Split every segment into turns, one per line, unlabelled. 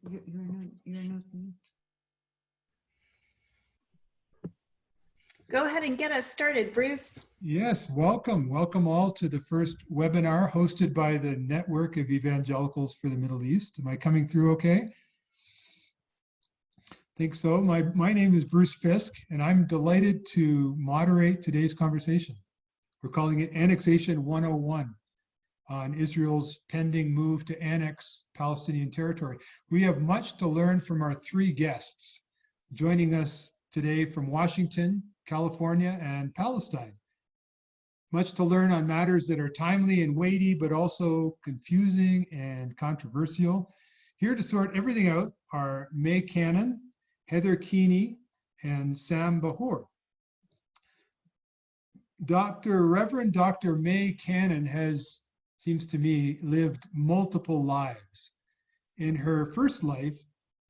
You're not.
Go ahead and get us started, Bruce.
Yes, welcome. Welcome all to the first webinar hosted by the Network of Evangelicals for the Middle East. Am I coming through okay? I think so. My name is Bruce Fisk, and I'm delighted to moderate today's conversation. We're calling it Annexation 101 on Israel's pending move to annex Palestinian territory. We have much to learn from our three guests joining us today from Washington, California, and Palestine. Much to learn on matters that are timely and weighty, but also confusing and controversial. Here to sort everything out are Mae Cannon, Heather Keaney, and Sam Bahour. Reverend Dr. Mae Cannon has, seems to me, lived multiple lives. In her first life,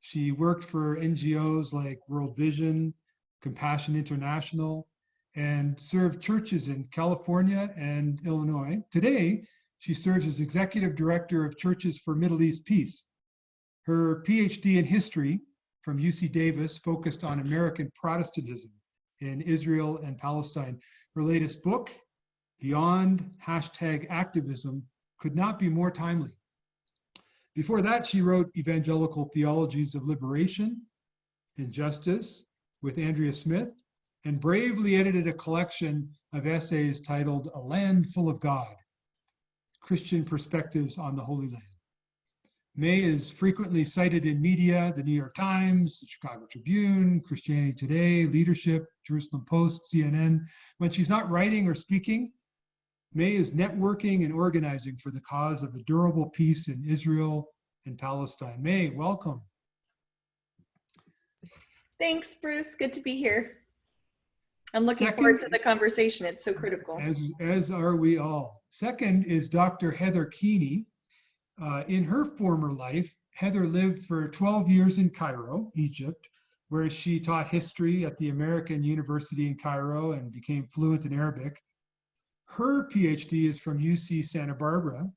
she worked for NGOs like World Vision, Compassion International, and served churches in California and Illinois. Today, she serves as Executive Director of Churches for Middle East Peace. Her PhD in history from UC Davis focused on American Protestantism in Israel and Palestine. Her latest book, Beyond #Activism, could not be more timely. Before that, she wrote Evangelical Theologies of Liberation and Justice with Andrea Smith, and bravely edited a collection of essays titled A Land Full of God, Christian Perspectives on the Holy Land. Mae is frequently cited in media, the New York Times, the Chicago Tribune, Christianity Today, Leadership, Jerusalem Post, CNN. When she's not writing or speaking, Mae is networking and organizing for the cause of a durable peace in Israel and Palestine. Mae, welcome.
Thanks, Bruce. Good to be here. I'm looking forward to the conversation. It's so critical.
As are we all. Second is Dr. Heather Keaney. In her former life, Heather lived for 12 years in Cairo, Egypt, where she taught history at the American University in Cairo and became fluent in Arabic. Her PhD is from UC Santa Barbara.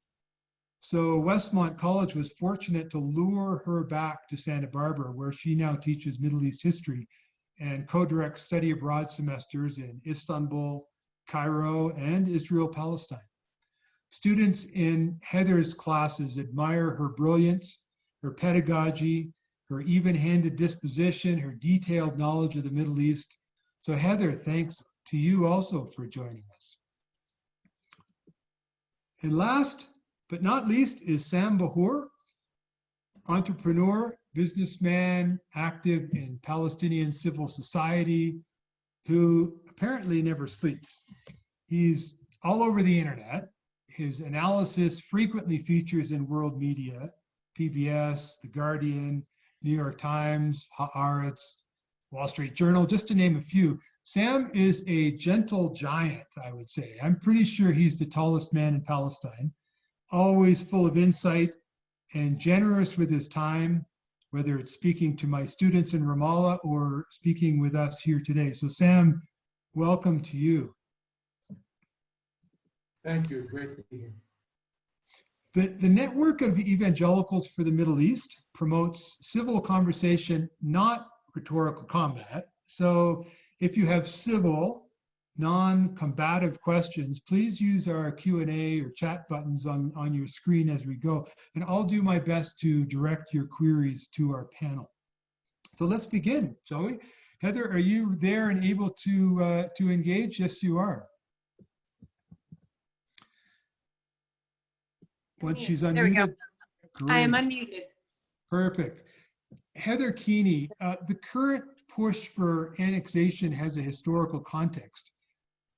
So Westmont College was fortunate to lure her back to Santa Barbara, where she now teaches Middle East history and co-directs study abroad semesters in Istanbul, Cairo, and Israel, Palestine. Students in Heather's classes admire her brilliance, her pedagogy, her even-handed disposition, her detailed knowledge of the Middle East. So Heather, thanks to you also for joining us. And last but not least is Sam Bahour, entrepreneur, businessman, active in Palestinian civil society, who apparently never sleeps. He's all over the internet. His analysis frequently features in world media, PBS, The Guardian, New York Times, Haaretz, Wall Street Journal, just to name a few. Sam is a gentle giant, I would say. I'm pretty sure he's the tallest man in Palestine, always full of insight and generous with his time, whether it's speaking to my students in Ramallah or speaking with us here today. So Sam, welcome to you.
Thank you, great to be here.
The Network of Evangelicals for the Middle East promotes civil conversation, not rhetorical combat. So if you have civil, non-combative questions, please use our Q&A or chat buttons on your screen as we go, and I'll do my best to direct your queries to our panel. So let's begin, shall we? Heather, are you there and able to engage? Yes, you are. Once she's unmuted. There we go.
I am unmuted.
Perfect. Heather Keaney, the current push for annexation has a historical context.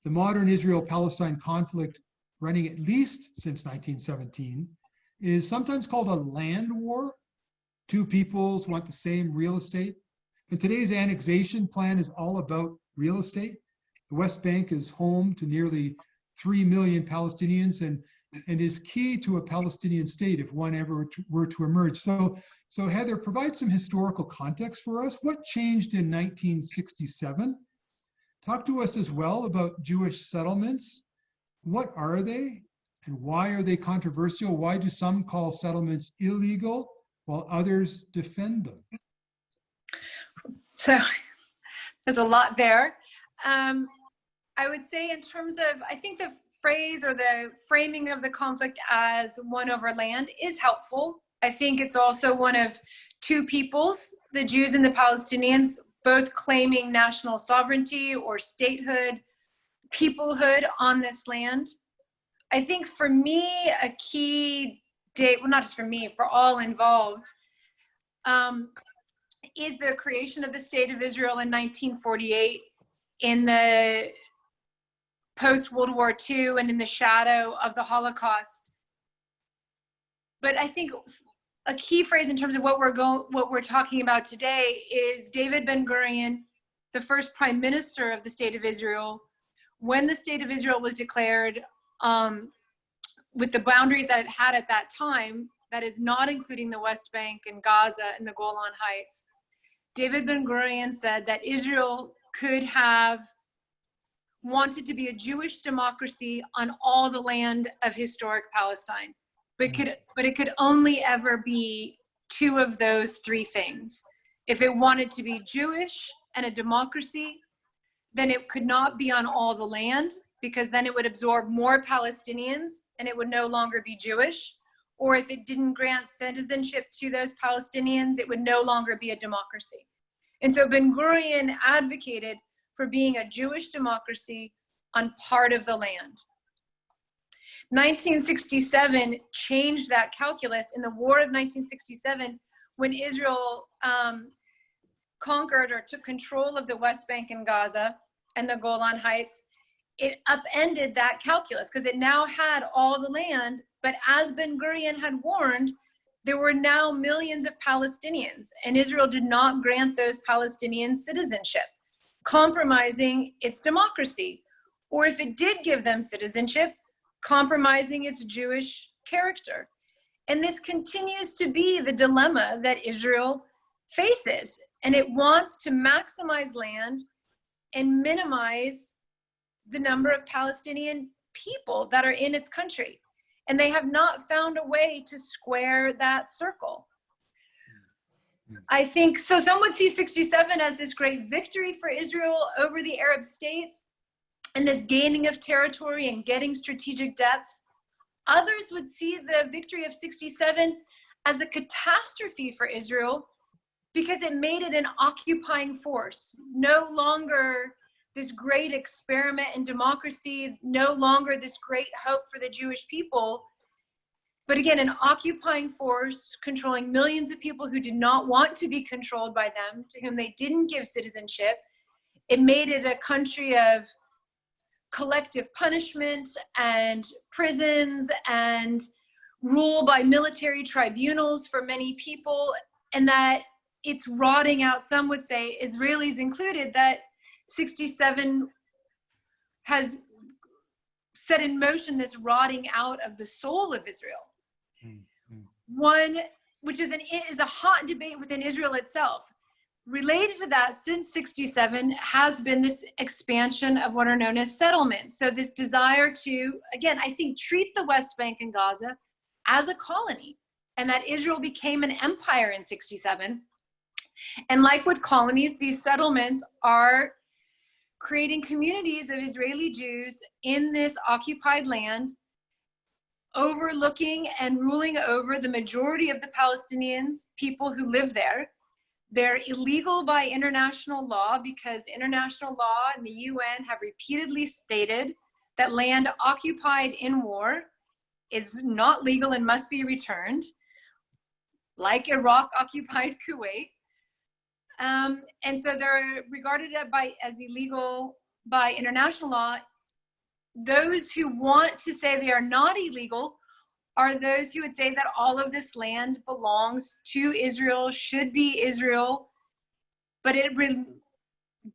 The modern Israel-Palestine conflict, running at least since 1917, is sometimes called a land war. Two peoples want the same real estate. And today's annexation plan is all about real estate. The West Bank is home to nearly 3 million Palestinians and is key to a Palestinian state if one ever were to emerge. So Heather, provide some historical context for us. What changed in 1967? Talk to us as well about Jewish settlements. What are they and why are they controversial? Why do some call settlements illegal while others defend them?
So there's a lot there. I would say in terms of, I think the phrase or the framing of the conflict as one over land is helpful. I think it's also one of two peoples, the Jews and the Palestinians, both claiming national sovereignty or statehood, peoplehood on this land. I think for me, a key date, well, not just for me, for all involved, is the creation of the State of Israel in 1948 in the post-World War II and in the shadow of the Holocaust. But I think a key phrase in terms of what we're talking about today is David Ben-Gurion, the first prime minister of the State of Israel, when the State of Israel was declared, with the boundaries that it had at that time, that is not including the West Bank and Gaza and the Golan Heights. David Ben-Gurion said that Israel could have wanted to be a Jewish democracy on all the land of historic Palestine, but it could only ever be two of those three things. If it wanted to be Jewish and a democracy, then it could not be on all the land, because then it would absorb more Palestinians and it would no longer be Jewish. Or if it didn't grant citizenship to those Palestinians, it would no longer be a democracy. And so Ben-Gurion advocated for being a Jewish democracy on part of the land. 1967 changed that calculus. In the War of 1967, when Israel conquered or took control of the West Bank and Gaza and the Golan Heights, it upended that calculus because it now had all the land. But as Ben-Gurion had warned, there were now millions of Palestinians, and Israel did not grant those Palestinians citizenship, compromising its democracy. Or if it did give them citizenship, compromising its Jewish character. And this continues to be the dilemma that Israel faces. And it wants to maximize land and minimize the number of Palestinian people that are in its country. And they have not found a way to square that circle. I think, so some would see 67 as this great victory for Israel over the Arab states and this gaining of territory and getting strategic depth. Others would see the victory of 67 as a catastrophe for Israel because it made it an occupying force, no longer this great experiment in democracy, no longer this great hope for the Jewish people, but again, an occupying force controlling millions of people who did not want to be controlled by them, to whom they didn't give citizenship. It made it a country of collective punishment and prisons and rule by military tribunals for many people, and that it's rotting out, some would say, Israelis included, that 67 has set in motion this rotting out of the soul of Israel. One, which is a hot debate within Israel itself. Related to that, since 67 has been this expansion of what are known as settlements. So this desire to, again, I think, treat the West Bank and Gaza as a colony, and that Israel became an empire in 67. And like with colonies, these settlements are creating communities of Israeli Jews in this occupied land, overlooking and ruling over the majority of the Palestinians, people who live there. They're illegal by international law because international law and the UN have repeatedly stated that land occupied in war is not legal and must be returned, like Iraq occupied Kuwait. And so they're regarded as illegal by international law. Those who want to say they are not illegal are those who would say that all of this land belongs to Israel, should be Israel, but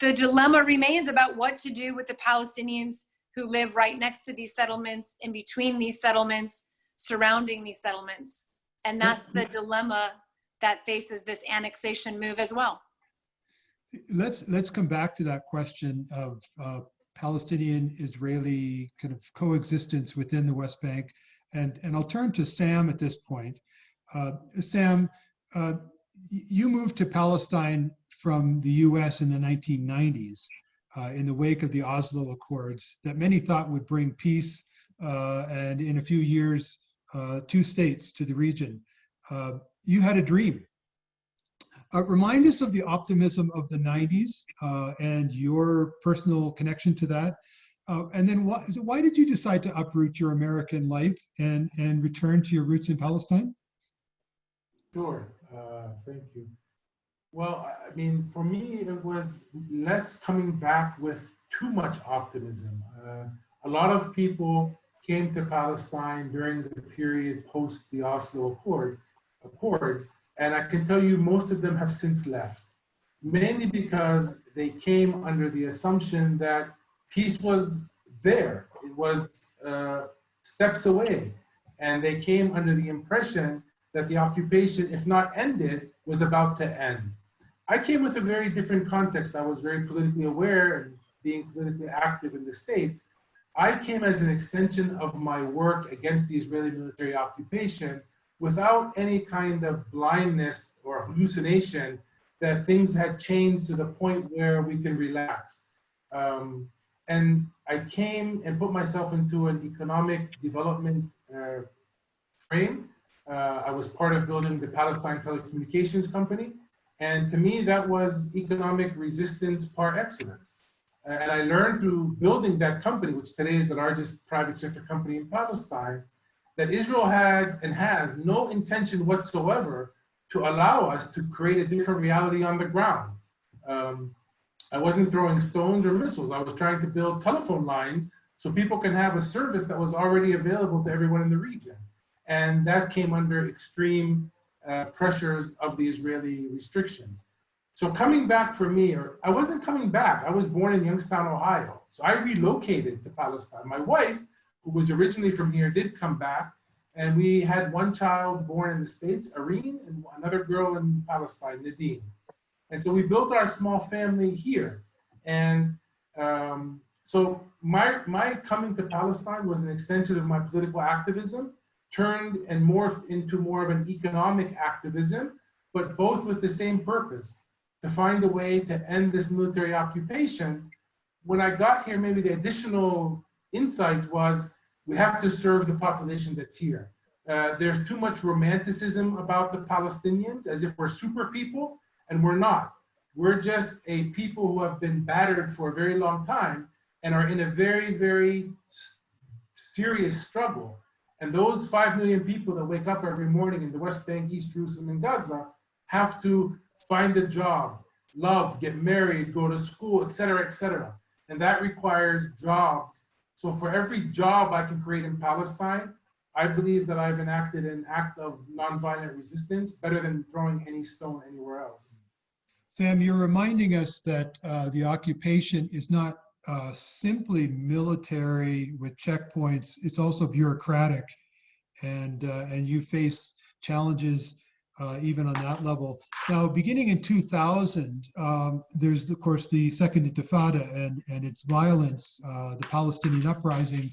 the dilemma remains about what to do with the Palestinians who live right next to these settlements, in between these settlements, surrounding these settlements. And that's the dilemma that faces this annexation move as well.
Let's come back to that question of Palestinian-Israeli kind of coexistence within the West Bank. And I'll turn to Sam at this point. Sam, you moved to Palestine from the US in the 1990s in the wake of the Oslo Accords that many thought would bring peace and in a few years, 2 states to the region. You had a dream. Remind us of the optimism of the 90s and your personal connection to that. And then why did you decide to uproot your American life and return to your roots in Palestine?
Sure, thank you. Well, I mean, for me, it was less coming back with too much optimism. A lot of people came to Palestine during the period post the Oslo Accords, and I can tell you most of them have since left, mainly because they came under the assumption that peace was there. It was steps away, and they came under the impression that the occupation, if not ended, was about to end. I came with a very different context. I was very politically aware and being politically active in the States. I came as an extension of my work against the Israeli military occupation without any kind of blindness or hallucination that things had changed to the point where we can relax. And I came and put myself into an economic development frame. I was part of building the Palestine Telecommunications Company. And to me, that was economic resistance par excellence. And I learned through building that company, which today is the largest private sector company in Palestine, that Israel had and has no intention whatsoever to allow us to create a different reality on the ground. I wasn't throwing stones or missiles. I was trying to build telephone lines so people can have a service that was already available to everyone in the region. And that came under extreme pressures of the Israeli restrictions. So coming back for me, or I wasn't coming back, I was born in Youngstown, Ohio. So I relocated to Palestine. My wife, who was originally from here, did come back. And we had one child born in the States, Irene, and another girl in Palestine, Nadine. And so we built our small family here. And so my coming to Palestine was an extension of my political activism, turned and morphed into more of an economic activism, but both with the same purpose, to find a way to end this military occupation. When I got here, maybe the additional insight was we have to serve the population that's here. There's too much romanticism about the Palestinians, as if we're super people, and we're not. We're just a people who have been battered for a very long time and are in a very, very serious struggle. And those 5 million people that wake up every morning in the West Bank, East Jerusalem, and Gaza have to find a job, love, get married, go to school, et cetera, and that requires jobs. So for every job I can create in Palestine, I believe that I've enacted an act of nonviolent resistance better than throwing any stone anywhere else.
Sam, you're reminding us that the occupation is not simply military with checkpoints, it's also bureaucratic, and you face challenges even on that level. Now, beginning in 2000, there's of course the Second Intifada and its violence, the Palestinian uprising,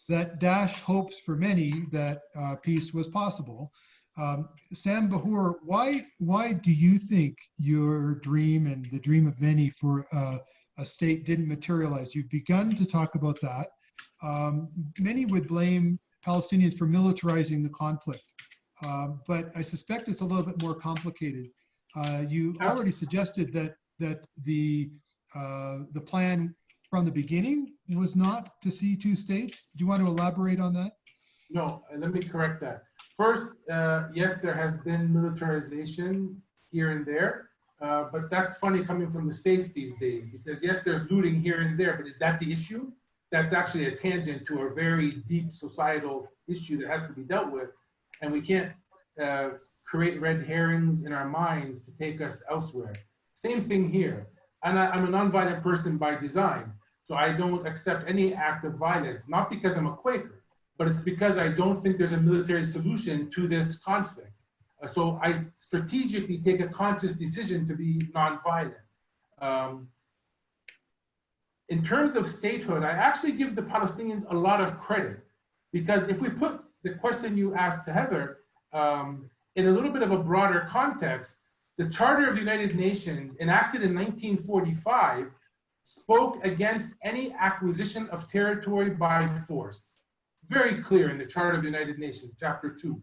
that dashed hopes for many that peace was possible. Sam Bahour, why do you think your dream and the dream of many for a state didn't materialize? You've begun to talk about that. Many would blame Palestinians for militarizing the conflict, but I suspect it's a little bit more complicated. You already suggested that the plan from the beginning was not to see 2 states. Do you want to elaborate on that?
No, let me correct that. First, yes, there has been militarization here and there, but that's funny coming from the States these days. Because yes, there's looting here and there, but is that the issue? That's actually a tangent to a very deep societal issue that has to be dealt with. And we can't create red herrings in our minds to take us elsewhere. Same thing here. And I'm a nonviolent person by design. So I don't accept any act of violence, not because I'm a Quaker, but it's because I don't think there's a military solution to this conflict. So I strategically take a conscious decision to be nonviolent. In terms of statehood, I actually give the Palestinians a lot of credit, because if we put the question you asked to Heather in a little bit of a broader context, the Charter of the United Nations, enacted in 1945, spoke against any acquisition of territory by force. It's very clear in the Charter of the United Nations, Chapter 2,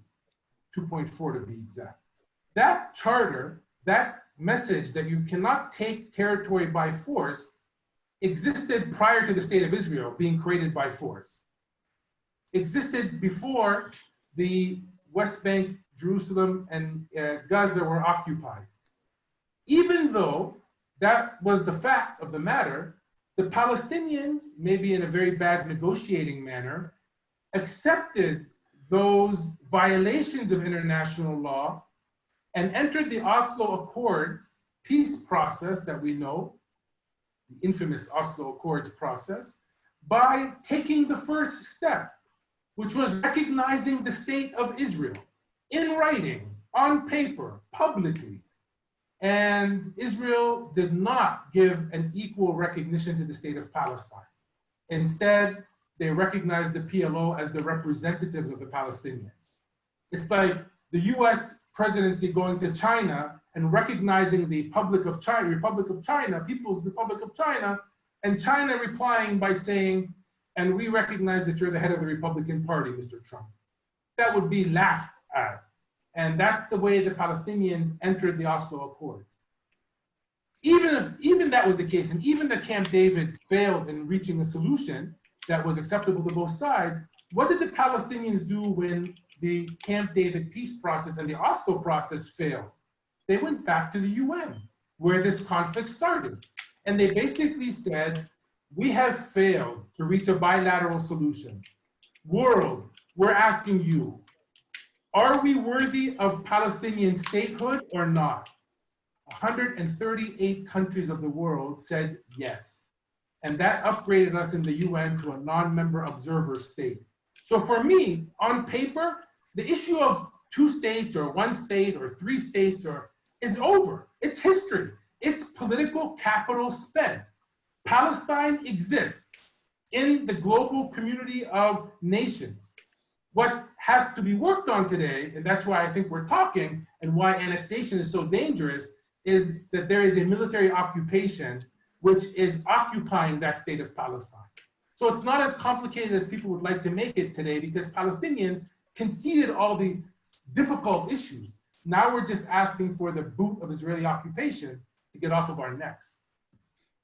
2.4 to be exact. That charter, that message that you cannot take territory by force, existed prior to the State of Israel being created by force. Existed before the West Bank, Jerusalem, and Gaza were occupied. Even though that was the fact of the matter, the Palestinians, maybe in a very bad negotiating manner, accepted those violations of international law and entered the Oslo Accords peace process that we know, the infamous Oslo Accords process, by taking the first step, which was recognizing the state of Israel in writing, on paper, publicly. And Israel did not give an equal recognition to the state of Palestine. Instead, they recognized the PLO as the representatives of the Palestinians. It's like the US presidency going to China and recognizing the Republic of China, People's Republic of China, and China replying by saying, and we recognize that you're the head of the Republican Party, Mr. Trump. That would be laughed at. And that's the way the Palestinians entered the Oslo Accords. Even that was the case, and even the Camp David failed in reaching a solution that was acceptable to both sides, what did the Palestinians do when the Camp David peace process and the Oslo process failed? They went back to the UN, where this conflict started. And they basically said, we have failed to reach a bilateral solution. World, we're asking you, are we worthy of Palestinian statehood or not? 138 countries of the world said yes. And that upgraded us in the UN to a non-member observer state. So for me, on paper, the issue of 2 states or 1 state or 3 states is over. It's history. It's political capital spent. Palestine exists in the global community of nations. What has to be worked on today, and that's why I think we're talking and why annexation is so dangerous, is that there is a military occupation which is occupying that state of Palestine. So it's not as complicated as people would like to make it today, because Palestinians conceded all the difficult issues. Now we're just asking for the boot of Israeli occupation to get off of our necks.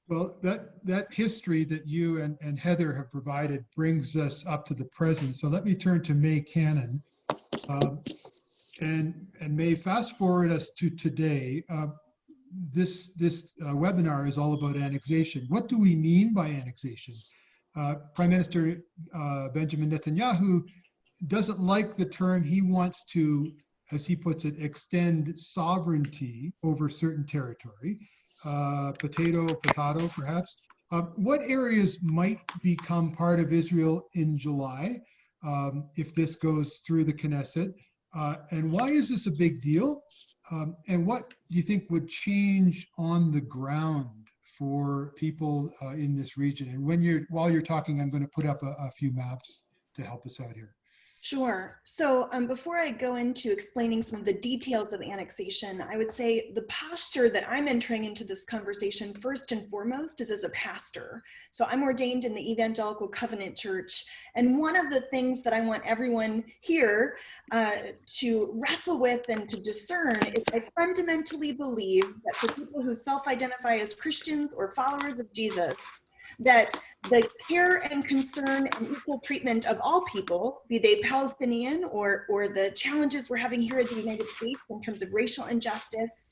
Well, that history that you and Heather have provided brings us up to the present. So let me turn to Mae Cannon. And Mae, fast forward us to today. This webinar is all about annexation. What do we mean by annexation? Prime Minister Benjamin Netanyahu doesn't like the term. He wants to, as he puts it, extend sovereignty over certain territory. Potato, perhaps. What areas might become part of Israel in July if this goes through the Knesset? And why is this a big deal? And what do you think would change on the ground for people in this region? And while you're talking, I'm going to put up a few maps to help us out here.
Sure. So before I go into explaining some of the details of annexation, I would say the posture that I'm entering into this conversation first and foremost is as a pastor. So I'm ordained in the Evangelical Covenant Church. And one of the things that I want everyone here to wrestle with and to discern is I fundamentally believe that for people who self-identify as Christians or followers of Jesus, that the care and concern and equal treatment of all people, be they Palestinian or the challenges we're having here in the United States in terms of racial injustice,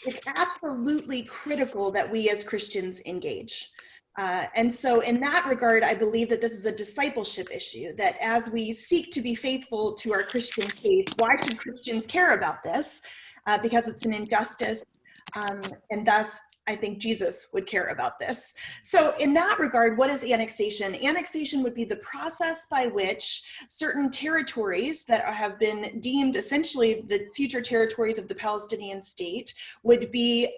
it's absolutely critical that we as Christians engage. And so in that regard, I believe that this is a discipleship issue, that as we seek to be faithful to our Christian faith, why should Christians care about this? Because it's an injustice, and thus I think Jesus would care about this. So in that regard, what is annexation? Annexation would be the process by which certain territories that have been deemed essentially the future territories of the Palestinian state would be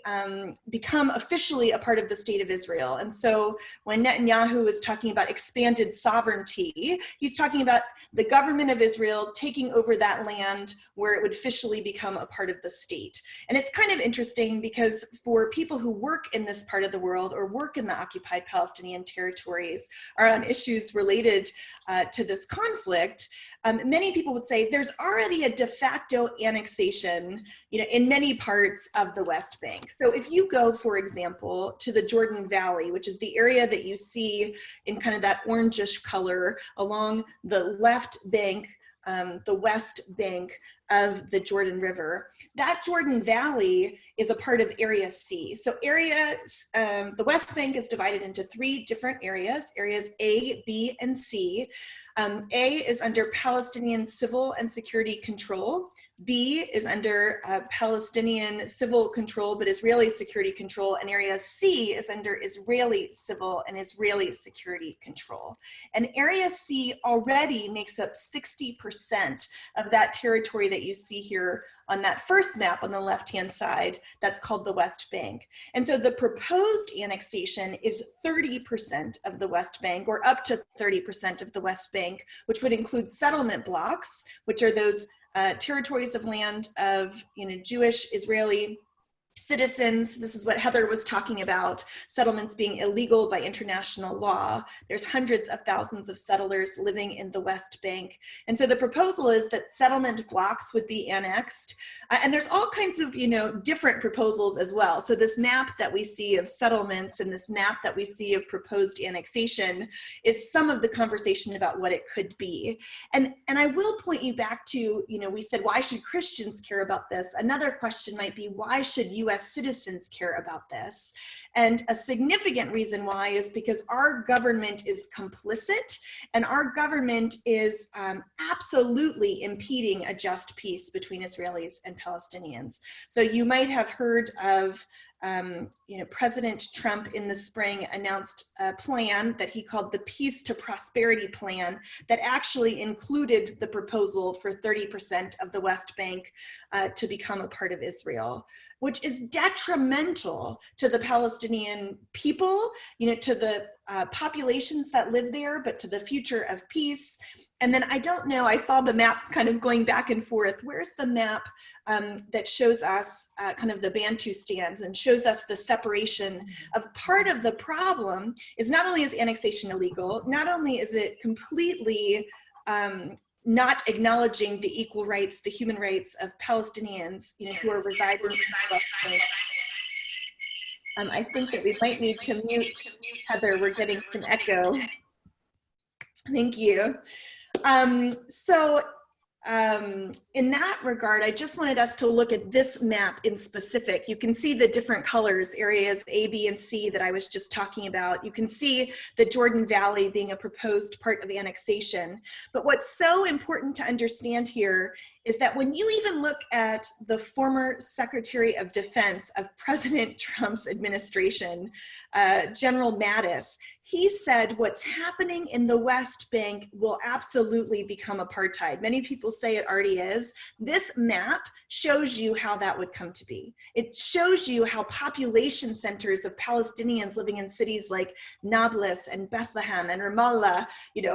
become officially a part of the state of Israel. And so when Netanyahu is talking about expanded sovereignty, he's talking about the government of Israel taking over that land where it would officially become a part of the state. And it's kind of interesting because for people who work in this part of the world or work in the occupied Palestinian territories or on issues related to this conflict, many people would say there's already a de facto annexation, in many parts of the West Bank. So if you go, for example, to the Jordan Valley, which is the area that you see in kind of that orangish color along the left bank, the West Bank of the Jordan River, that Jordan Valley is a part of Area C. So the West Bank is divided into 3 different areas A, B, and C. A is under Palestinian civil and security control. B is under Palestinian civil control, but Israeli security control. And Area C is under Israeli civil and Israeli security control. And Area C already makes up 60% of that territory that you see here on that first map on the left-hand side. That's called the West Bank. And so the proposed annexation is 30% of the West Bank, or up to 30% of the West Bank, which would include settlement blocks, which are those territories of land of Jewish Israeli citizens. This is what Heather was talking about, settlements being illegal by international law. There's hundreds of thousands of settlers living in the West Bank. And so the proposal is that settlement blocks would be annexed. And there's all kinds of, different proposals as well. So this map that we see of settlements and this map that we see of proposed annexation is some of the conversation about what it could be. And I will point you back to, we said, why should Christians care about this? Another question might be, why should US citizens care about this? And a significant reason why is because our government is complicit, and our government is absolutely impeding a just peace between Israelis and Palestinians. So you might have heard of President Trump in the spring announced a plan that he called the Peace to Prosperity Plan that actually included the proposal for 30% of the West Bank to become a part of Israel, which is detrimental to the Palestinian people, to the populations that live there, but to the future of peace. And then I don't know, I saw the maps kind of going back and forth. Where's the map that shows us kind of the Bantustans and shows us the separation of part of the problem is not only is annexation illegal, not only is it completely not acknowledging the equal rights, the human rights of Palestinians, who are residing in the West Bank. I think that we might need to mute Heather. We're getting some echo. Thank you. In that regard, I just wanted us to look at this map in specific. You can see the different colors, areas A, B, and C that I was just talking about. You can see the Jordan Valley being a proposed part of annexation. But what's so important to understand here is that when you even look at the former Secretary of Defense of President Trump's administration, General Mattis, he said what's happening in the West Bank will absolutely become apartheid. Many people say it already is. This map shows you how that would come to be. It shows you how population centers of Palestinians living in cities like Nablus and Bethlehem and Ramallah,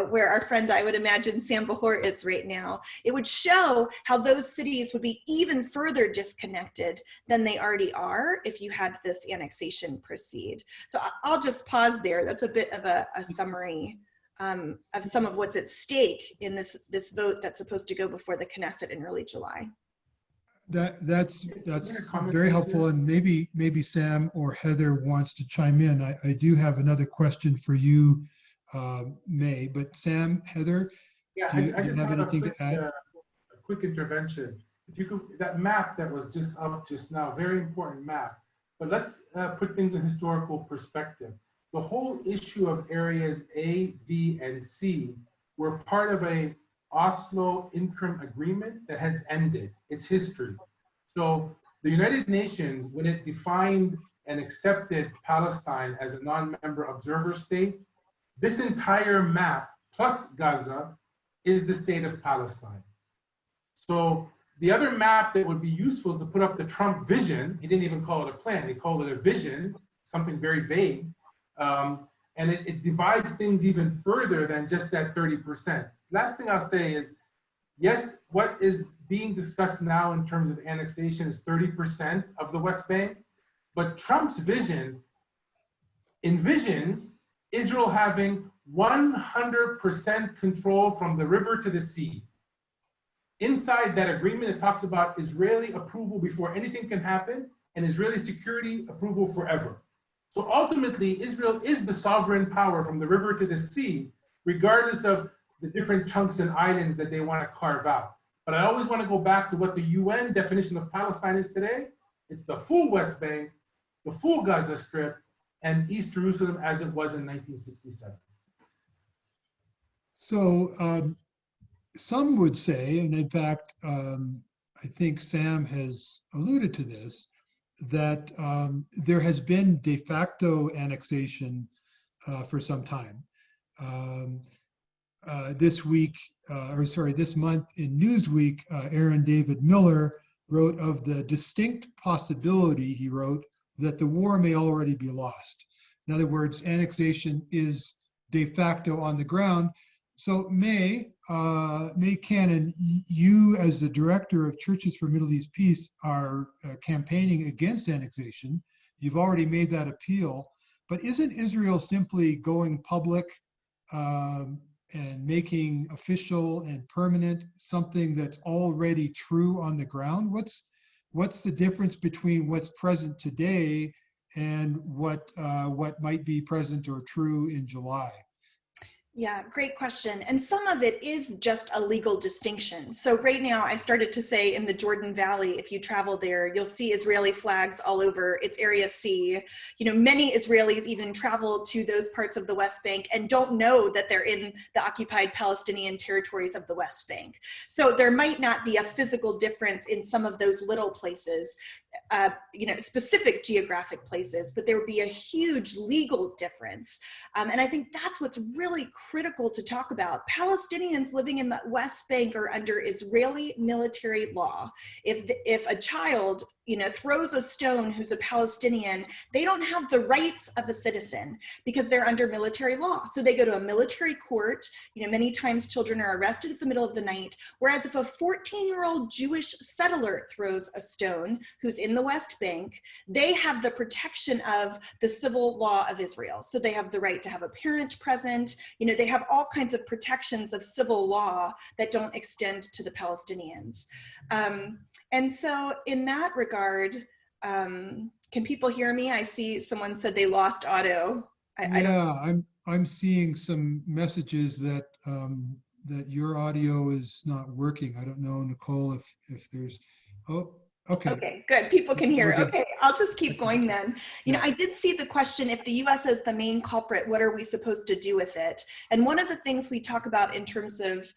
where our friend, I would imagine, Sam Bahour is right now. It would show how those cities would be even further disconnected than they already are if you had this annexation proceed. So I'll just pause there. That's a bit of a summary of some of what's at stake in this vote that's supposed to go before the Knesset in early July.
That's very helpful, and maybe Sam or Heather wants to chime in. I do have another question for you, Mae, but Sam, Heather, do you have anything to add?
A quick intervention. If you could, that map that was just up just now, very important map, but let's put things in historical perspective. The whole issue of areas A, B, and C were part of a Oslo interim agreement that has ended. It's history. So the United Nations, when it defined and accepted Palestine as a non-member observer state, this entire map, plus Gaza, is the state of Palestine. So the other map that would be useful is to put up the Trump vision. He didn't even call it a plan, he called it a vision, something very vague. And it divides things even further than just that 30%. Last thing I'll say is, yes, what is being discussed now in terms of annexation is 30% of the West Bank, but Trump's vision envisions Israel having 100% control from the river to the sea. Inside that agreement, it talks about Israeli approval before anything can happen and Israeli security approval forever. So ultimately, Israel is the sovereign power from the river to the sea, regardless of the different chunks and islands that they want to carve out. But I always want to go back to what the UN definition of Palestine is today. It's the full West Bank, the full Gaza Strip, and East Jerusalem as it was in 1967.
So some would say, and in fact, I think Sam has alluded to this, that there has been de facto annexation for some time. This month in Newsweek, Aaron David Miller wrote of the distinct possibility, he wrote, that the war may already be lost. In other words, annexation is de facto on the ground. So Mae Cannon, you as the director of Churches for Middle East Peace are campaigning against annexation. You've already made that appeal, but isn't Israel simply going public and making official and permanent something that's already true on the ground? What's the difference between what's present today and what might be present or true in July?
Yeah, great question. And some of it is just a legal distinction. So right now, I started to say in the Jordan Valley, if you travel there, you'll see Israeli flags all over. It's Area C. You know, many Israelis even travel to those parts of the West Bank and don't know that they're in the occupied Palestinian territories of the West Bank. So there might not be a physical difference in some of those little places, specific geographic places, but there would be a huge legal difference. And I think that's what's really critical to talk about. Palestinians living in the West Bank are under Israeli military law. If a child throws a stone who's a Palestinian, they don't have the rights of a citizen because they're under military law. So they go to a military court. Many times children are arrested at the middle of the night. Whereas if a 14-year-old Jewish settler throws a stone who's in the West Bank, they have the protection of the civil law of Israel. So they have the right to have a parent present. They have all kinds of protections of civil law that don't extend to the Palestinians. And so in that regard, can people hear me? I see someone said they lost audio.
I'm seeing some messages that that your audio is not working. I don't know, Nicole, if there's, okay.
Okay, good. People can hear. Okay, I'll just keep going then. I did see the question, if the US is the main culprit, what are we supposed to do with it? And one of the things we talk about in terms of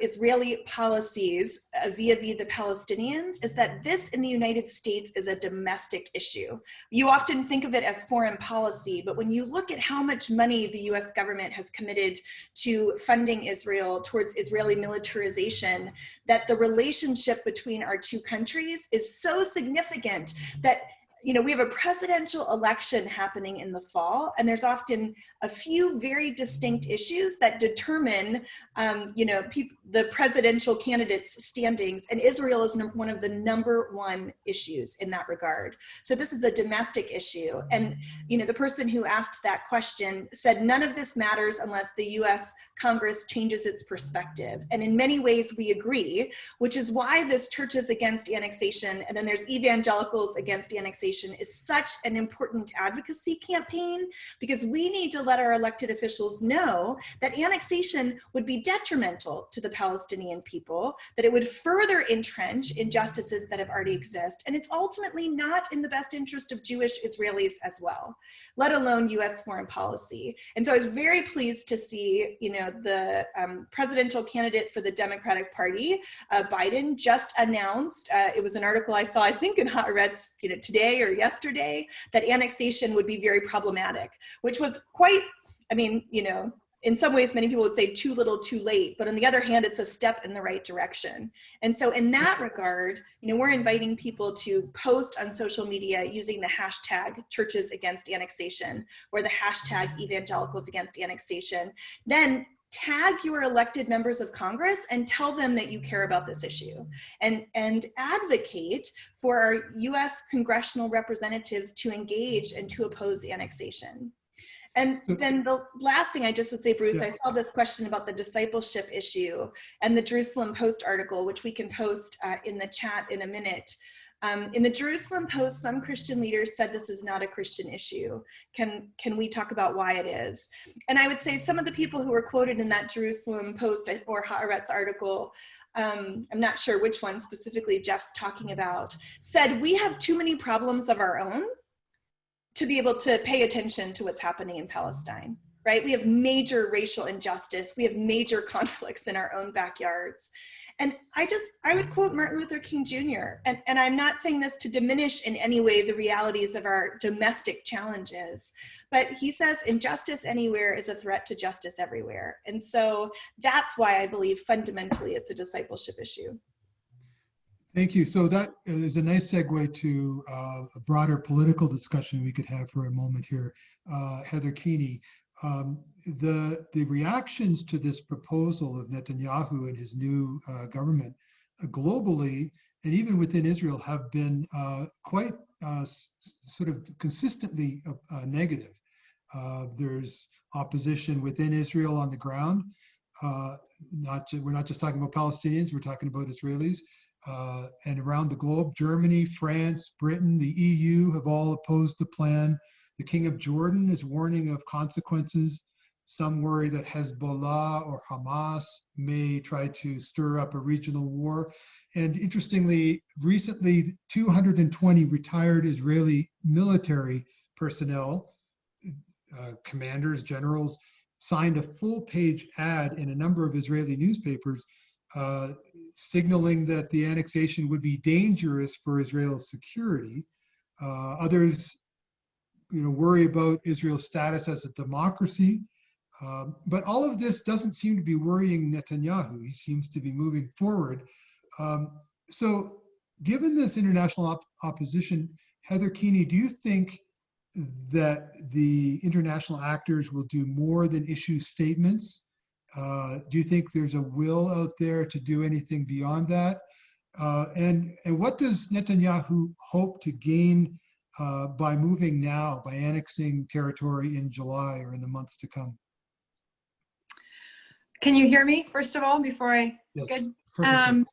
Israeli policies vis-a-vis the Palestinians is that this in the United States is a domestic issue. You often think of it as foreign policy, but when you look at how much money the US government has committed to funding Israel towards Israeli militarization, that the relationship between our two countries is so significant that we have a presidential election happening in the fall, and there's often a few very distinct issues that determine, the presidential candidates' standings, and Israel is one of the #1 issues in that regard. So this is a domestic issue, and the person who asked that question said none of this matters unless the U.S. Congress changes its perspective, and in many ways we agree, which is why this Churches Against Annexation, and then there's Evangelicals Against Annexation, is such an important advocacy campaign, because we need to let our elected officials know that annexation would be detrimental to the Palestinian people, that it would further entrench injustices that have already exist, and it's ultimately not in the best interest of Jewish Israelis as well, let alone US foreign policy. And so I was very pleased to see, the presidential candidate for the Democratic Party, Biden, just announced, it was an article I saw, I think in Haaretz, today today or yesterday that annexation would be very problematic, which was quite, I mean, you know, in some ways, many people would say too little, too late, but on the other hand, it's a step in the right direction. And so in that regard, you know, we're inviting people to post on social media using the hashtag Churches Against Annexation or the hashtag Evangelicals Against Annexation. Then tag your elected members of Congress and tell them that you care about this issue, and advocate for our US congressional representatives to engage and to oppose annexation. And then the last thing I just would say, Bruce, I saw this question about the discipleship issue and the Jerusalem Post article, which we can post in the chat in a minute. In the Jerusalem Post, some Christian leaders said this is not a Christian issue. Can we talk about why it is? And I would say some of the people who were quoted in that Jerusalem Post or Haaretz article, I'm not sure which one specifically Jeff's talking about, said we have too many problems of our own to be able to pay attention to what's happening in Palestine, right? We have major racial injustice. We have major conflicts in our own backyards. And I would quote Martin Luther King Jr. And I'm not saying this to diminish in any way the realities of our domestic challenges, but he says injustice anywhere is a threat to justice everywhere. And so that's why I believe fundamentally it's a discipleship issue.
Thank you. So that is a nice segue to a broader political discussion we could have for a moment here. Heather Keaney, the reactions to this proposal of Netanyahu and his new government globally and even within Israel have been quite sort of consistently negative. There's opposition within Israel on the ground. We're not just talking about Palestinians, we're talking about Israelis. And around the globe, Germany, France, Britain, the EU have all opposed the plan. The King of Jordan is warning of consequences. Some worry that Hezbollah or Hamas may try to stir up a regional war. And interestingly, recently, 220 retired Israeli military personnel, commanders, generals, signed a full-page ad in a number of Israeli newspapers signaling that the annexation would be dangerous for Israel's security. Others, worry about Israel's status as a democracy. But all of this doesn't seem to be worrying Netanyahu. He seems to be moving forward. So given this international opposition, Heather Keaney, do you think that the international actors will do more than issue statements? Do you think there's a will out there to do anything beyond that? And what does Netanyahu hope to gain by moving now, by annexing territory in July or in the months to come?
Can you hear me, first of all, before I?
Yes,
Good.
perfectly.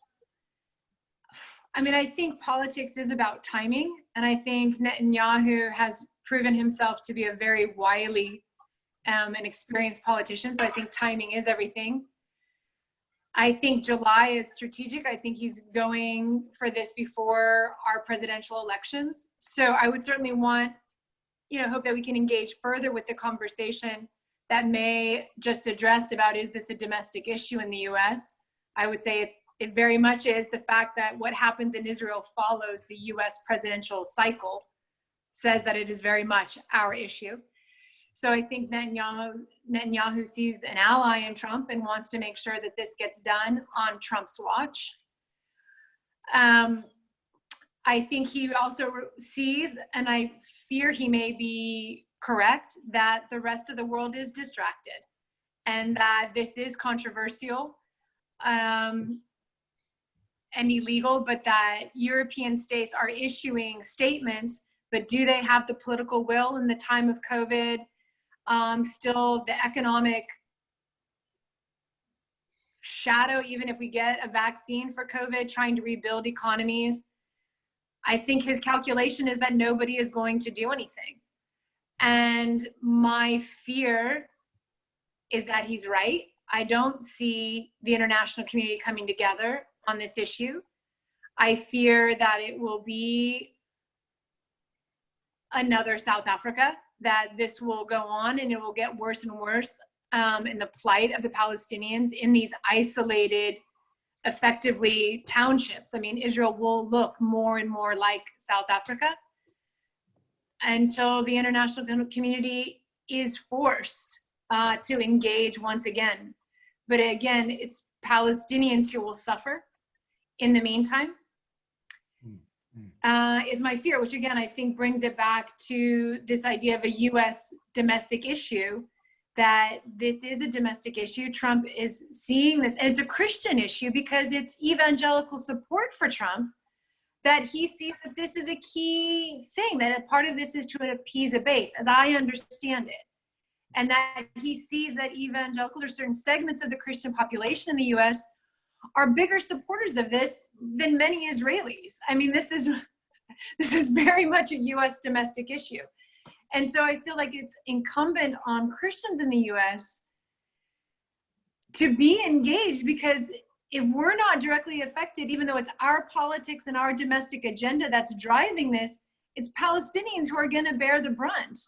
I mean, I think politics is about timing, and I think Netanyahu has proven himself to be a very wily and experienced politician, so I think timing is everything. I think July is strategic. I think he's going for this before our presidential elections. So I would certainly want, hope that we can engage further with the conversation that Mae just addressed about, is this a domestic issue in the US? I would say it very much is. The fact that what happens in Israel follows the US presidential cycle says that it is very much our issue. So I think Netanyahu sees an ally in Trump and wants to make sure that this gets done on Trump's watch. I think he also sees, and I fear he may be correct, that the rest of the world is distracted and that this is controversial and illegal, but that European states are issuing statements, but do they have the political will in the time of COVID? Still the economic shadow, even if we get a vaccine for COVID, trying to rebuild economies. I think his calculation is that nobody is going to do anything. And my fear is that he's right. I don't see the international community coming together on this issue. I fear that it will be another South Africa, that this will go on and it will get worse and worse in the plight of the Palestinians in these isolated, effectively townships. I mean, Israel will look more and more like South Africa. until the international community is forced to engage once again. But again, it's Palestinians who will suffer in the meantime, is my fear, which again, I think brings it back to this idea of a US domestic issue, that this is a domestic issue. Trump is seeing this, and it's a Christian issue because it's evangelical support for Trump, that he sees that this is a key thing, that a part of this is to appease a base, as I understand it. And that he sees that evangelicals, or certain segments of the Christian population in the US, are bigger supporters of this than many Israelis. I mean, this is very much a US domestic issue. And so I feel like it's incumbent on Christians in the US to be engaged, because if we're not directly affected, even though it's our politics and our domestic agenda that's driving this, it's Palestinians who are going to bear the brunt.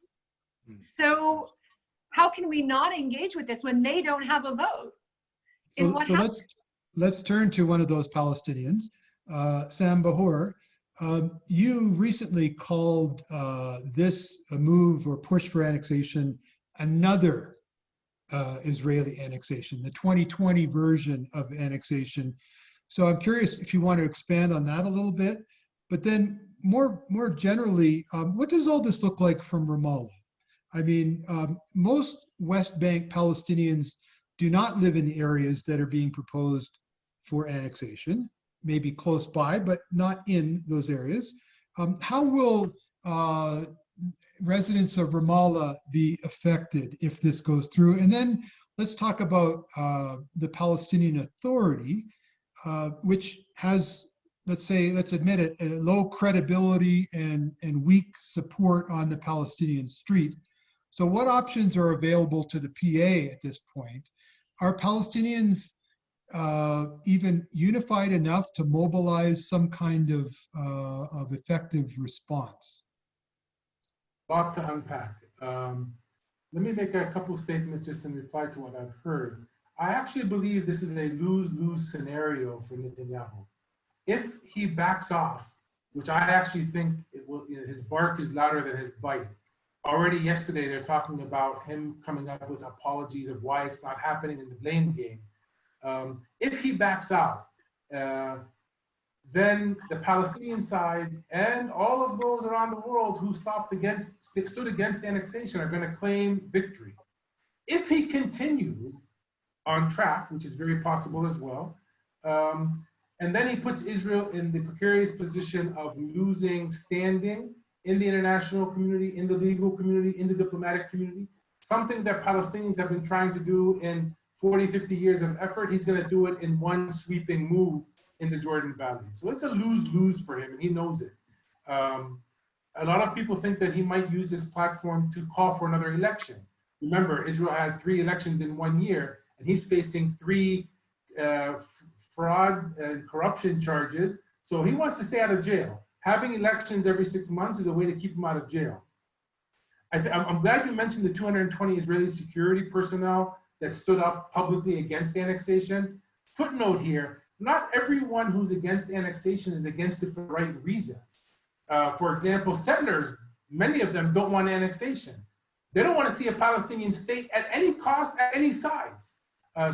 So how can we not engage with this when they don't have a vote?
So let's turn to one of those Palestinians, Sam Bahour. You recently called this a move or push for annexation another Israeli annexation, the 2020 version of annexation. So I'm curious if you want to expand on that a little bit, but then more generally, what does all this look like from Ramallah? I mean, most West Bank Palestinians do not live in the areas that are being proposed for annexation, maybe close by, but not in those areas. How will residents of Ramallah be affected if this goes through? And then let's talk about the Palestinian Authority, which has, let's admit it, a low credibility and weak support on the Palestinian street. So what options are available to the PA at this point? Are Palestinians even unified enough to mobilize some kind of effective response?
A lot to unpack. Let me make a couple statements just in reply to what I've heard. I actually believe this is a lose-lose scenario for Netanyahu. If he backs off, which I actually think it will, his bark is louder than his bite. Already yesterday, they're talking about him coming up with apologies of why it's not happening in the blame game. If he backs out, then the Palestinian side and all of those around the world who stood against annexation are going to claim victory. If he continues on track, which is very possible as well, and then he puts Israel in the precarious position of losing standing in the international community, in the legal community, in the diplomatic community, something that Palestinians have been trying to do in 40, 50 years of effort, he's going to do it in one sweeping move in the Jordan Valley. So it's a lose-lose for him, and he knows it. A lot of people think that he might use this platform to call for another election. Remember, Israel had 3 elections in 1 year, and he's facing 3 fraud and corruption charges. So he wants to stay out of jail. Having elections every 6 months is a way to keep him out of jail. I'm glad you mentioned the 220 Israeli security personnel that stood up publicly against annexation. Footnote here, not everyone who's against annexation is against it for the right reasons. For example, settlers, many of them don't want annexation. They don't want to see a Palestinian state at any cost, at any size.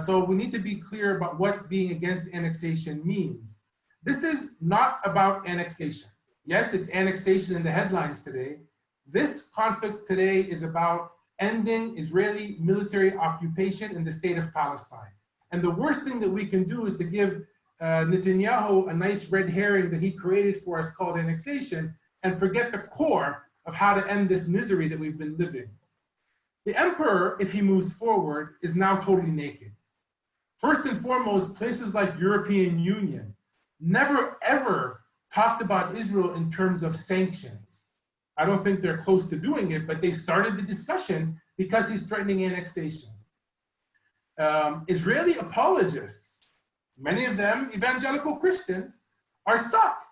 So we need to be clear about what being against annexation means. This is not about annexation. Yes, it's annexation in the headlines today. This conflict today is about ending Israeli military occupation in the state of Palestine. And the worst thing that we can do is to give Netanyahu a nice red herring that he created for us called annexation and forget the core of how to end this misery that we've been living. The emperor, if he moves forward, is now totally naked. First and foremost, places like European Union never ever talked about Israel in terms of sanctions. I don't think they're close to doing it, but they started the discussion because he's threatening annexation. Israeli apologists, many of them evangelical Christians, are stuck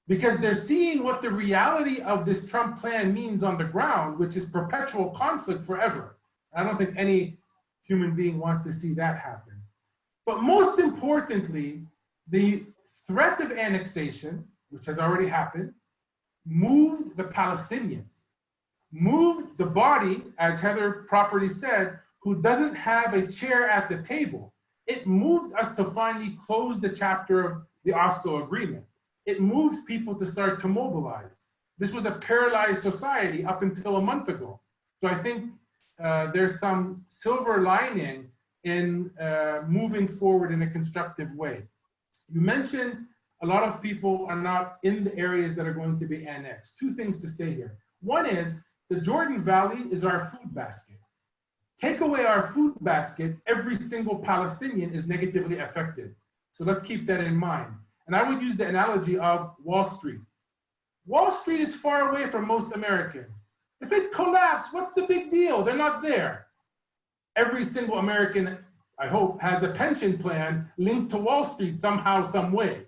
because they're seeing what the reality of this Trump plan means on the ground, which is perpetual conflict forever. I don't think any human being wants to see that happen. But most importantly, the threat of annexation, which has already happened, moved the Palestinians. moved the body, as Heather properly said, who doesn't have a chair at the table. It moved us to finally close the chapter of the Oslo Agreement. It moved people to start to mobilize. This was a paralyzed society up until a month ago. So I think there's some silver lining in moving forward in a constructive way. You mentioned a lot of people are not in the areas that are going to be annexed. Two things to say here. One is the Jordan Valley is our food basket. Take away our food basket, every single Palestinian is negatively affected. So let's keep that in mind. And I would use the analogy of Wall Street. Wall Street is far away from most Americans. If it collapsed, what's the big deal? They're not there. Every single American, I hope, has a pension plan linked to Wall Street somehow, some way.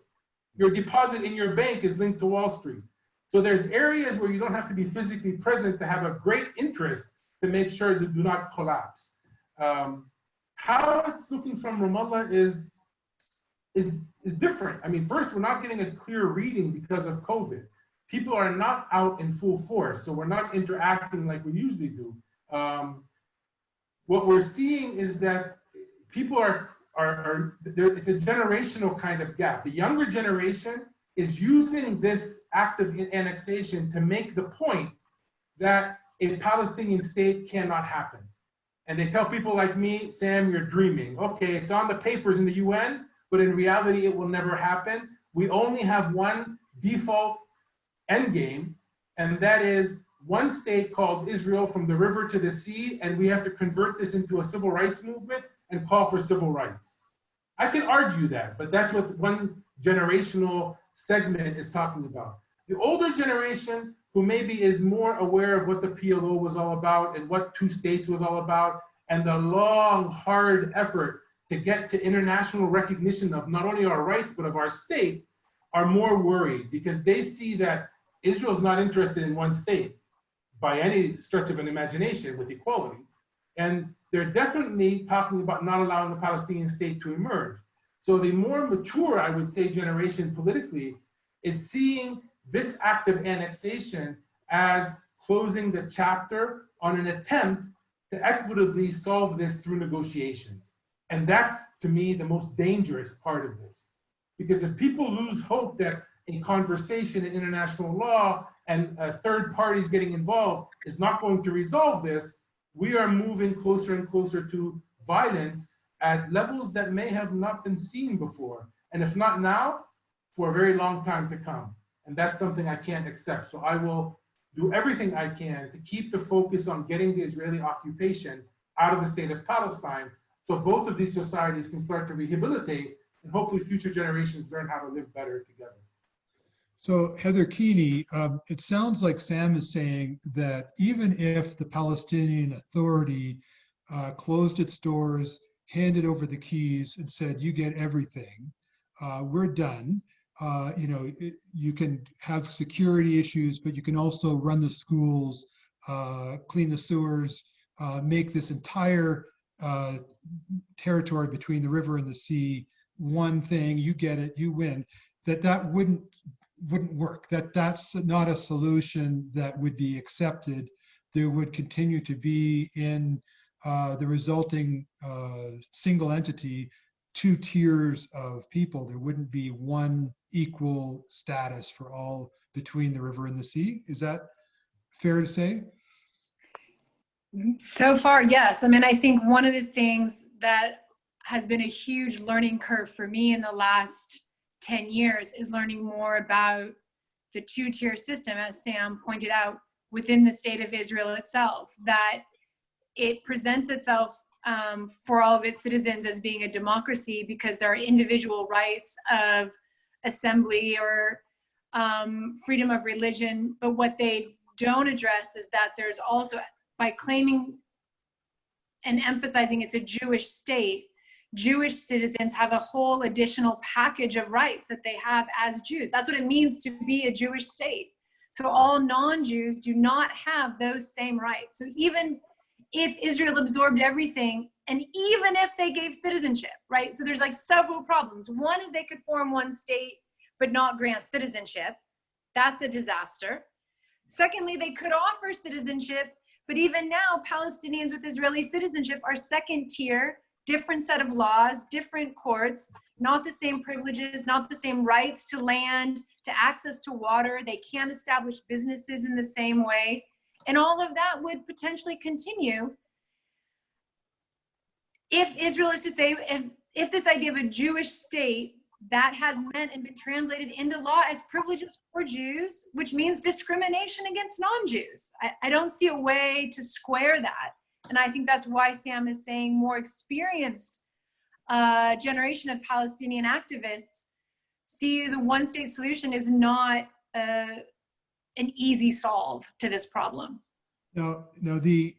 Your deposit in your bank is linked to Wall Street. So there's areas where you don't have to be physically present to have a great interest to make sure you do not collapse. How it's looking from Ramallah is different. I mean, first, we're not getting a clear reading because of COVID. People are not out in full force, so we're not interacting like we usually do. What we're seeing is that people it's a generational kind of gap. The younger generation is using this act of annexation to make the point that a Palestinian state cannot happen. And they tell people like me, Sam, you're dreaming. Okay, it's on the papers in the UN, but in reality, it will never happen. We only have one default endgame, and that is one state called Israel from the river to the sea, and we have to convert this into a civil rights movement and call for civil rights. I can argue that, but that's what one generational segment is talking about. The older generation, who maybe is more aware of what the PLO was all about and what two states was all about, and the long, hard effort to get to international recognition of not only our rights, but of our state, are more worried because they see that Israel's not interested in one state by any stretch of an imagination with equality. And they're definitely talking about not allowing a Palestinian state to emerge. So the more mature, I would say, generation politically is seeing this act of annexation as closing the chapter on an attempt to equitably solve this through negotiations. And that's, to me, the most dangerous part of this. Because if people lose hope that a conversation in international law and third parties getting involved is not going to resolve this, we are moving closer and closer to violence at levels that may have not been seen before. And if not now, for a very long time to come. And that's something I can't accept. So I will do everything I can to keep the focus on getting the Israeli occupation out of the state of Palestine, so both of these societies can start to rehabilitate and hopefully future generations learn how to live better together.
So Heather Keaney, it sounds like Sam is saying that even if the Palestinian Authority closed its doors, handed over the keys and said, you get everything, we're done. You can have security issues, but you can also run the schools, clean the sewers, make this entire territory between the river and the sea one thing, you get it, you win. That wouldn't work. That's not a solution that would be accepted. There would continue to be in the resulting single entity 2 tiers of people. There wouldn't be one equal status for all between the river and the sea. Is that fair to say?
So far, yes. I mean, I think one of the things that has been a huge learning curve for me in the last 10 years is learning more about the 2-tier system, as Sam pointed out, within the state of Israel itself, that it presents itself for all of its citizens as being a democracy because there are individual rights of assembly or freedom of religion. But what they don't address is that there's also, by claiming and emphasizing it's a Jewish state, Jewish citizens have a whole additional package of rights that they have as Jews. That's what it means to be a Jewish state. So all non-Jews do not have those same rights. So even if Israel absorbed everything, and even if they gave citizenship, right? So there's like several problems. One is they could form one state, but not grant citizenship. That's a disaster. Secondly, they could offer citizenship, but even now, Palestinians with Israeli citizenship are second tier, different set of laws, different courts, not the same privileges, not the same rights to land, to access to water. They can't establish businesses in the same way. And all of that would potentially continue if Israel is to say, if this idea of a Jewish state that has meant and been translated into law as privileges for Jews, which means discrimination against non-Jews. I don't see a way to square that. And I think that's why Sam is saying more experienced generation of Palestinian activists see the one-state solution is not an easy solve to this problem.
Now the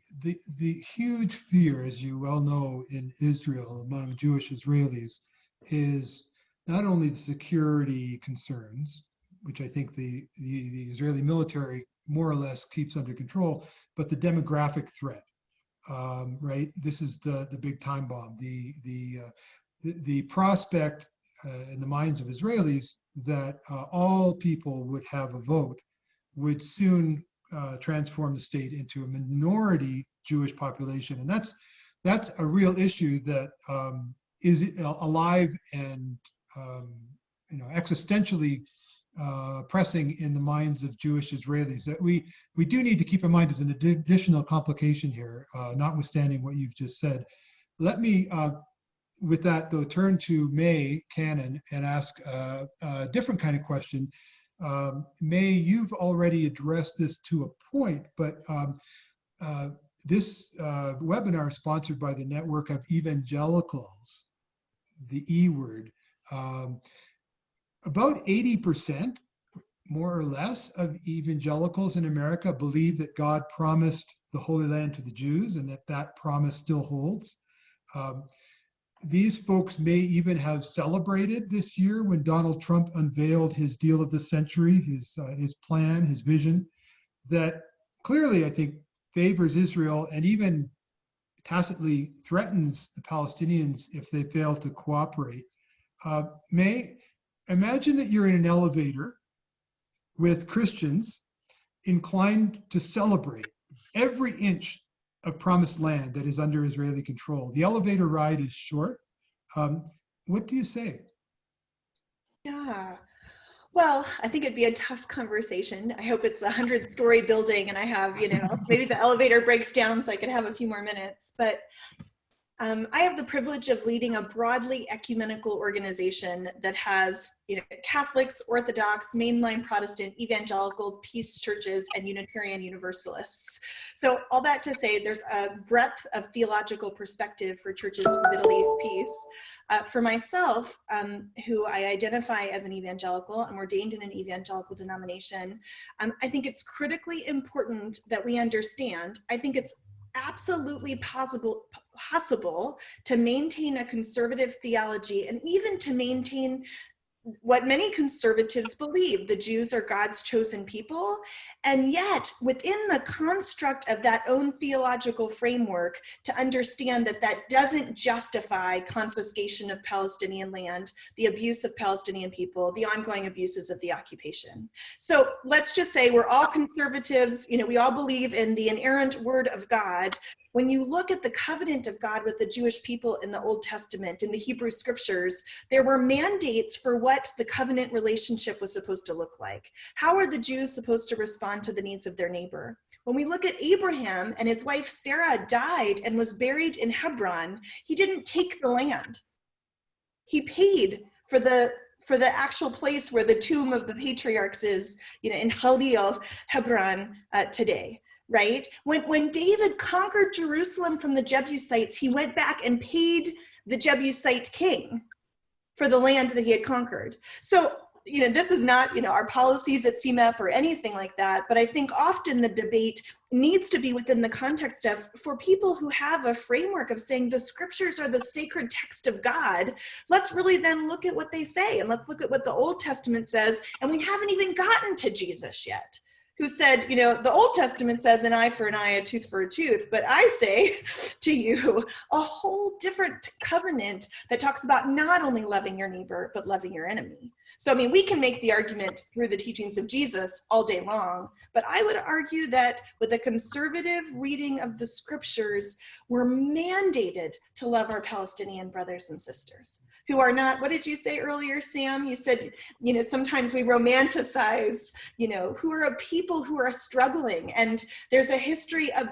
huge fear, as you well know, in Israel among Jewish Israelis is not only the security concerns, which I think the Israeli military more or less keeps under control, but the demographic threat, right? This is the big time bomb. The prospect in the minds of Israelis that all people would have a vote would soon transform the state into a minority Jewish population, and that's a real issue that is alive and existentially pressing in the minds of Jewish Israelis. That we do need to keep in mind as an additional complication here, notwithstanding what you've just said. Let me, with that though, turn to Mae Cannon and ask a different kind of question. Mae, you've already addressed this to a point, but this webinar is sponsored by the network of Evangelicals, the E word. About 80%, more or less, of evangelicals in America believe that God promised the Holy Land to the Jews and that promise still holds. These folks may even have celebrated this year when Donald Trump unveiled his deal of the century, his plan, his vision, that clearly, I think, favors Israel and even tacitly threatens the Palestinians if they fail to cooperate. Mae, imagine that you're in an elevator with Christians inclined to celebrate every inch of promised land that is under Israeli control. The elevator ride is short. What do you say?
Yeah, well, I think it'd be a tough conversation. I hope it's a 100-story building and I have, maybe the elevator breaks down so I could have a few more minutes. But I have the privilege of leading a broadly ecumenical organization that has, Catholics, Orthodox, mainline Protestant, evangelical, peace churches, and Unitarian Universalists. So all that to say, there's a breadth of theological perspective for churches for Middle East peace. For myself, who I identify as an evangelical, I'm ordained in an evangelical denomination, I think it's critically important that we understand, I think it's absolutely possible to maintain a conservative theology and even to maintain what many conservatives believe, the Jews are God's chosen people, and yet within the construct of that own theological framework to understand that that doesn't justify confiscation of Palestinian land, the abuse of Palestinian people, the ongoing abuses of the occupation. So let's just say we're all conservatives, we all believe in the inerrant word of God. When you look at the covenant of God with the Jewish people in the Old Testament, in the Hebrew scriptures, there were mandates for what the covenant relationship was supposed to look like. How are the Jews supposed to respond to the needs of their neighbor? When we look at Abraham and his wife Sarah died and was buried in Hebron, he didn't take the land. He paid for the actual place where the tomb of the patriarchs is, in Halil, Hebron today. Right? When David conquered Jerusalem from the Jebusites, he went back and paid the Jebusite king for the land that he had conquered. So, this is not, our policies at CMEP or anything like that, but I think often the debate needs to be within the context of, for people who have a framework of saying the scriptures are the sacred text of God, let's really then look at what they say and let's look at what the Old Testament says, and we haven't even gotten to Jesus yet. who said, you know, the Old Testament says an eye for an eye, a tooth for a tooth, but I say to you a whole different covenant that talks about not only loving your neighbor, but loving your enemy. So, I mean, we can make the argument through the teachings of Jesus all day long, but I would argue that with a conservative reading of the scriptures, we're mandated to love our Palestinian brothers and sisters who are not, what did you say earlier, Sam? You said, you know, sometimes we romanticize, you know, who are a people who are struggling, and there's a history of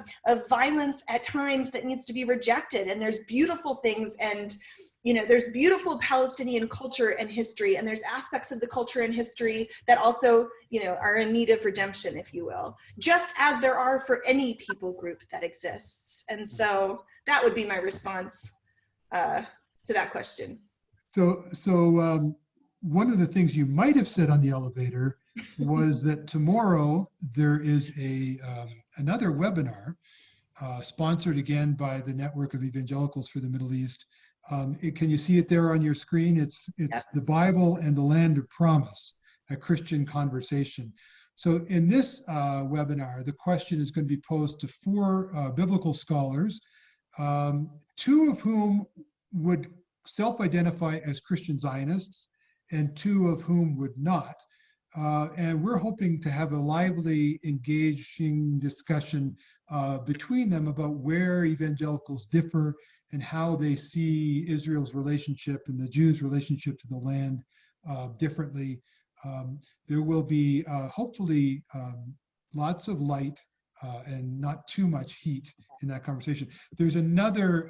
violence at times that needs to be rejected, and there's beautiful things, and you know, there's beautiful Palestinian culture and history, and there's aspects of the culture and history that also, you know, are in need of redemption, if you will, just as there are for any people group that exists. And so that would be my response to that question.
So one of the things you might have said on the elevator was that tomorrow there is another webinar sponsored again by the Network of Evangelicals for the Middle East. Can you see it there on your screen? It's The Bible and the Land of Promise, a Christian Conversation. So in this webinar, the question is going to be posed to 4 biblical scholars, 2 of whom would self-identify as Christian Zionists and 2 of whom would not. And we're hoping to have a lively, engaging discussion between them about where evangelicals differ and how they see Israel's relationship and the Jews' relationship to the land differently. There will be hopefully lots of light and not too much heat in that conversation. There's another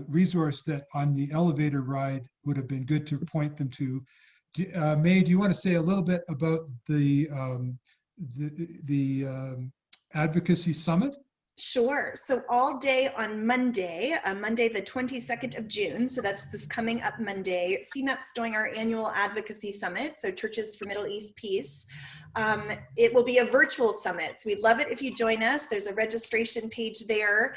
resource that on the elevator ride would have been good to point them to. Mae, do you want to say a little bit about the Advocacy Summit?
Sure. So all day on Monday, Monday the 22nd of June, so that's this coming up Monday, CMEP's doing our annual Advocacy Summit, so Churches for Middle East Peace. It will be a virtual summit, so we'd love it if you join us. There's a registration page there.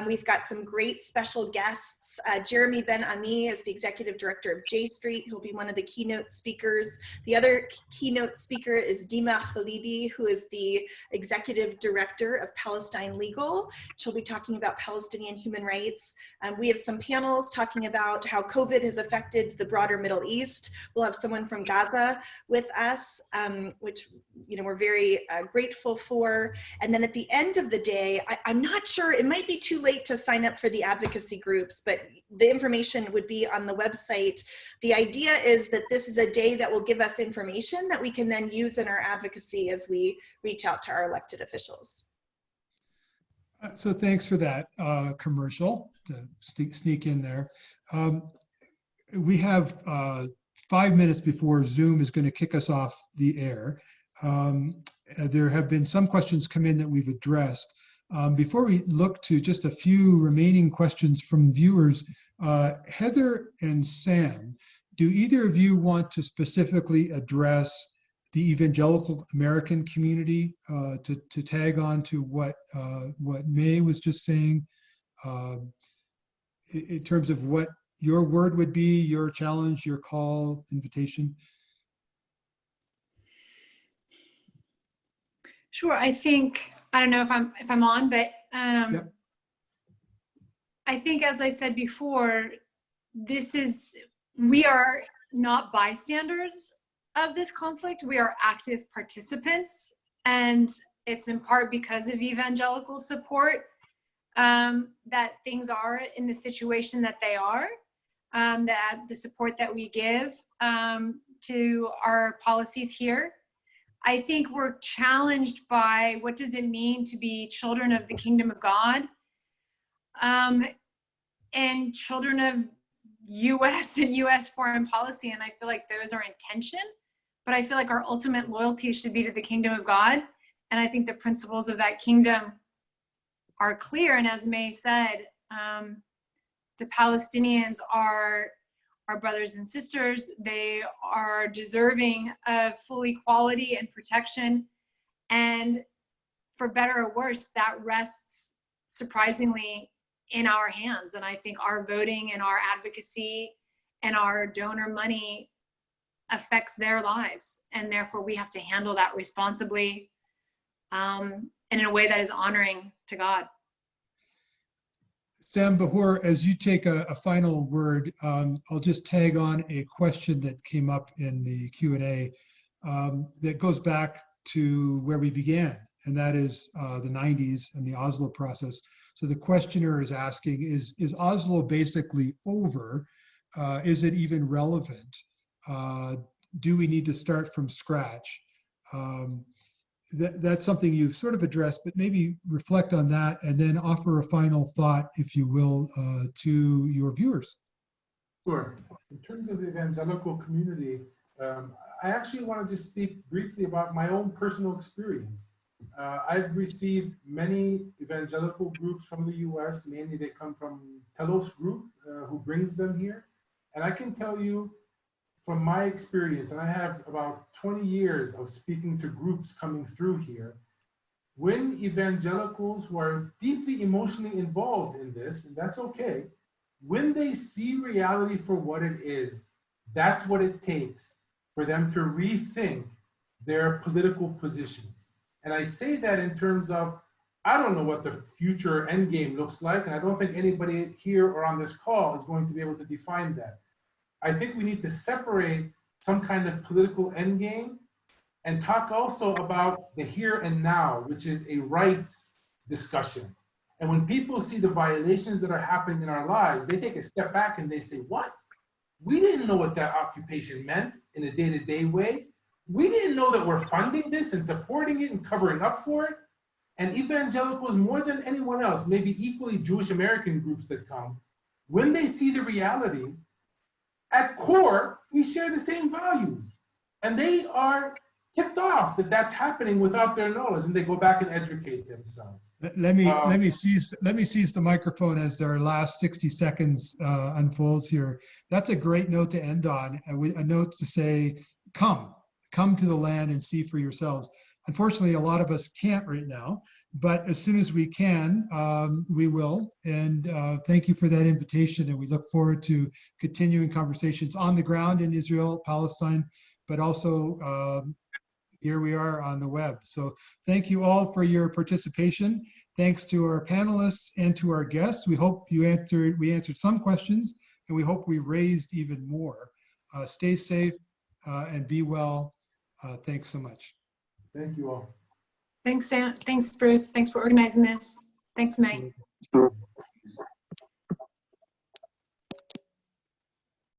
We've got some great special guests. Jeremy Ben-Ami is the Executive Director of J Street, who'll be one of the keynote speakers. The other keynote speaker is Dima Khalidi, who is the Executive Director of Palestine Legal. She'll be talking about Palestinian human rights. We have some panels talking about how COVID has affected the broader Middle East. We'll have someone from Gaza with us, which we're very grateful for. And then at the end of the day, I'm not sure, it might be too late to sign up for the advocacy groups, but the information would be on the website. The idea is that this is a day that will give us information that we can then use in our advocacy as we reach out to our elected officials.
So thanks for that commercial to sneak in there. We have 5 minutes before Zoom is going to kick us off the air. There have been some questions come in that we've addressed. Before we look to just a few remaining questions from viewers, Heather and Sam, do either of you want to specifically address the evangelical American community to tag on to what Mae was just saying in terms of what your word would be, your challenge, your call, invitation?
Sure. I think, I don't know if I'm on, but
Yep.
I think, as I said before, we are not bystanders of this conflict. We are active participants, and it's in part because of evangelical support that things are in the situation that they are, that the support that we give to our policies here. I think we're challenged by what does it mean to be children of the kingdom of God, and children of US and US foreign policy. And I feel like those are in tension, but I feel like our ultimate loyalty should be to the kingdom of God. And I think the principles of that kingdom are clear. And as Mae said, the Palestinians are our brothers and sisters. They are deserving of full equality and protection. And for better or worse, that rests surprisingly in our hands. And I think our voting and our advocacy and our donor money affects their lives. And therefore we have to handle that responsibly, and in a way that is honoring to God.
Sam Bahour, as you take a final word, I'll just tag on a question that came up in the Q&A that goes back to where we began, and that is the 90s and the Oslo process. So the questioner is asking, is Oslo basically over? Is it even relevant? Do we need to start from scratch? That's something you've sort of addressed, but maybe reflect on that and then offer a final thought, if you will, to your viewers.
Sure. In terms of the evangelical community, I actually want to just speak briefly about my own personal experience. I've received many evangelical groups from the US, mainly they come from Telos Group, who brings them here. And I can tell you from my experience, and I have about 20 years of speaking to groups coming through here, when evangelicals who are deeply emotionally involved in this, and that's okay, when they see reality for what it is, that's what it takes for them to rethink their political positions. And I say that in terms of, I don't know what the future endgame looks like, and I don't think anybody here or on this call is going to be able to define that. I think we need to separate some kind of political endgame and talk also about the here and now, which is a rights discussion. And when people see the violations that are happening in our lives, they take a step back and they say, what? We didn't know what that occupation meant in a day-to-day way. We didn't know that we're funding this and supporting it and covering up for it. And evangelicals, more than anyone else, maybe equally Jewish American groups that come, when they see the reality, at core, we share the same values. And they are tipped off that that's happening without their knowledge, and they go back and educate themselves.
Let me seize the microphone as our last 60 seconds unfolds here. That's a great note to end on. A note to say, come to the land and see for yourselves. Unfortunately, a lot of us can't right now, but as soon as we can, we will. And thank you for that invitation. And we look forward to continuing conversations on the ground in Israel, Palestine, but also here we are on the web. So thank you all for your participation. Thanks to our panelists and to our guests. We hope we answered some questions, and we hope we raised even more. Stay safe and be well. Thanks so much.
Thank you all.
Thanks, Sam. Thanks, Bruce. Thanks for organizing this. Thanks, Mae.
Sure.